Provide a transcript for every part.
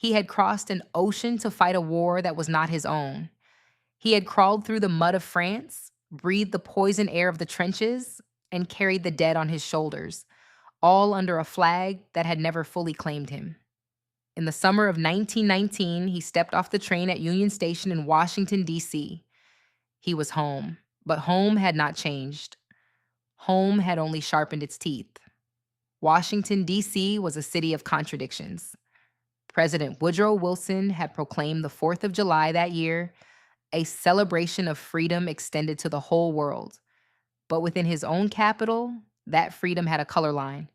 He had crossed an ocean to fight a war that was not his own. He had crawled through the mud of France, breathed the poison air of the trenches, and carried the dead on his shoulders, all under a flag that had never fully claimed him. In the summer of 1919, he stepped off the train at Union Station in Washington, D.C. He was home, but home had not changed. Home had only sharpened its teeth. Washington, D.C. was a city of contradictions. President Woodrow Wilson had proclaimed the 4th of July that year a celebration of freedom extended to the whole world. But within his own capital, that freedom had a color line.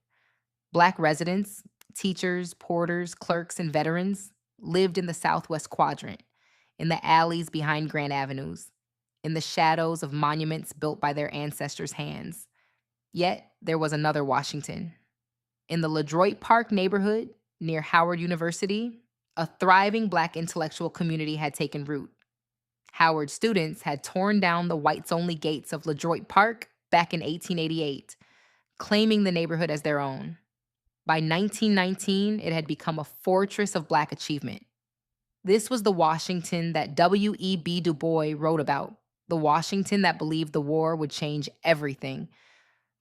Black residents, teachers, porters, clerks, and veterans lived in the Southwest Quadrant, in the alleys behind Grand Avenues, in the shadows of monuments built by their ancestors' hands. Yet there was another Washington. In the LeDroit Park neighborhood near Howard University, a thriving Black intellectual community had taken root. Howard students had torn down the whites-only gates of LeDroit Park back in 1888, claiming the neighborhood as their own. By 1919, it had become a fortress of Black achievement. This was the Washington that W.E.B. Du Bois wrote about, the Washington that believed the war would change everything.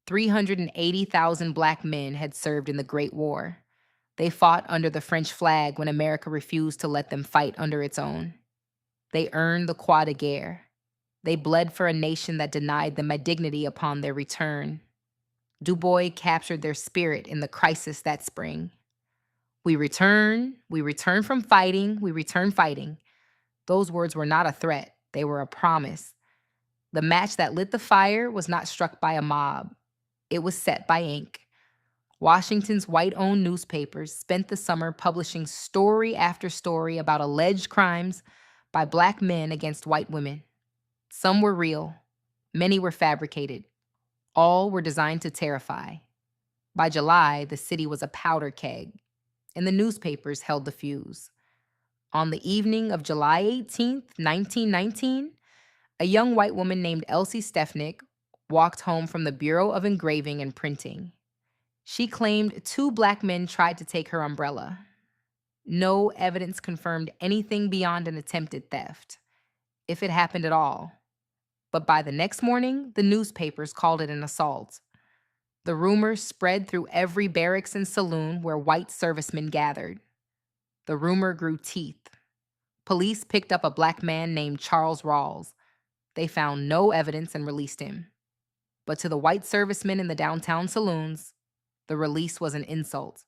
380,000 Black men had served in the Great War. They fought under the French flag when America refused to let them fight under its own. They earned the Croix de Guerre. They bled for a nation that denied them a dignity upon their return. Du Bois captured their spirit in the crisis that spring. We return from fighting, we return fighting. Those words were not a threat, they were a promise. The match that lit the fire was not struck by a mob. It was set by ink. Washington's white-owned newspapers spent the summer publishing story after story about alleged crimes by Black men against white women. Some were real. Many were fabricated. All were designed to terrify. By July, the city was a powder keg, and the newspapers held the fuse. On the evening of July 18th, 1919, a young white woman named Elsie Stefnick walked home from the Bureau of Engraving and Printing. She claimed 2 Black men tried to take her umbrella. No evidence confirmed anything beyond an attempted theft, if it happened at all. But by the next morning, the newspapers called it an assault. The rumors spread through every barracks and saloon where white servicemen gathered. The rumor grew teeth. Police picked up a Black man named Charles Rawls. They found no evidence and released him. But to the white servicemen in the downtown saloons, the release was an insult.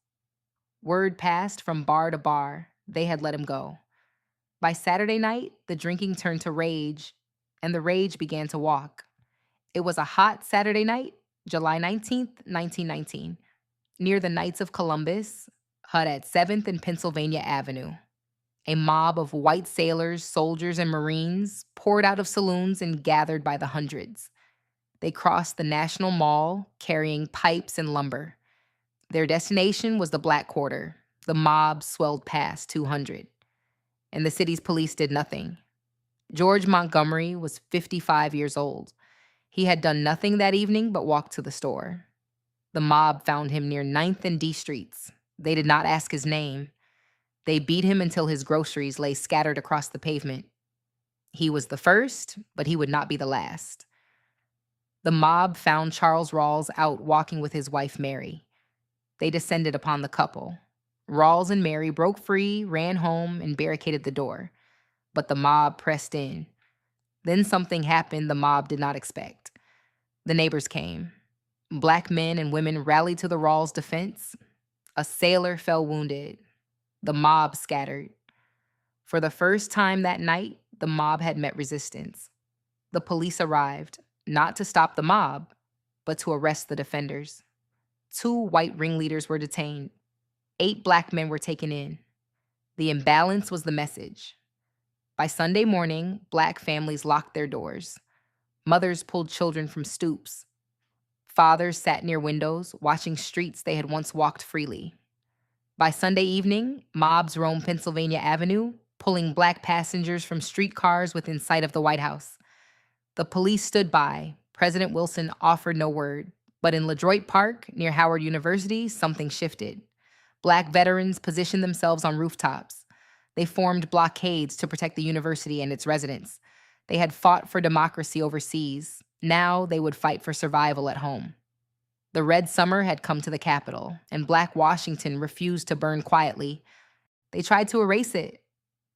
Word passed from bar to bar. They had let him go. By Saturday night, the drinking turned to rage, and the rage began to walk. It was a hot Saturday night, July 19th, 1919, near the Knights of Columbus, hut at 7th and Pennsylvania Avenue. A mob of white sailors, soldiers, and Marines poured out of saloons and gathered by the hundreds. They crossed the National Mall, carrying pipes and lumber. Their destination was the Black Quarter. The mob swelled past 200. And the city's police did nothing. George Montgomery was 55 years old. He had done nothing that evening but walk to the store. The mob found him near 9th and D Streets. They did not ask his name. They beat him until his groceries lay scattered across the pavement. He was the first, but he would not be the last. The mob found Charles Rawls out walking with his wife, Mary. They descended upon the couple. Rawls and Mary broke free, ran home, and barricaded the door. But the mob pressed in. Then something happened the mob did not expect. The neighbors came. Black men and women rallied to the Rawls' defense. A sailor fell wounded. The mob scattered. For the first time that night, the mob had met resistance. The police arrived, not to stop the mob, but to arrest the defenders. 2 white ringleaders were detained. 8 Black men were taken in. The imbalance was the message. By Sunday morning, Black families locked their doors. Mothers pulled children from stoops. Fathers sat near windows, watching streets they had once walked freely. By Sunday evening, mobs roamed Pennsylvania Avenue, pulling Black passengers from streetcars within sight of the White House. The police stood by. President Wilson offered no word. But in LeDroit Park, near Howard University, something shifted. Black veterans positioned themselves on rooftops. They formed blockades to protect the university and its residents. They had fought for democracy overseas. Now they would fight for survival at home. The Red Summer had come to the capital, and Black Washington refused to burn quietly. They tried to erase it.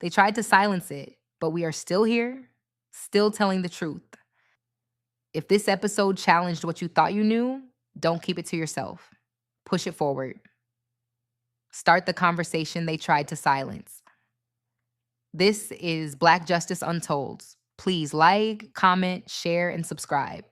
They tried to silence it, but we are still here, still telling the truth. If this episode challenged what you thought you knew, don't keep it to yourself. Push it forward. Start the conversation they tried to silence. This is Black Justice Untold. Please like, comment, share, and subscribe.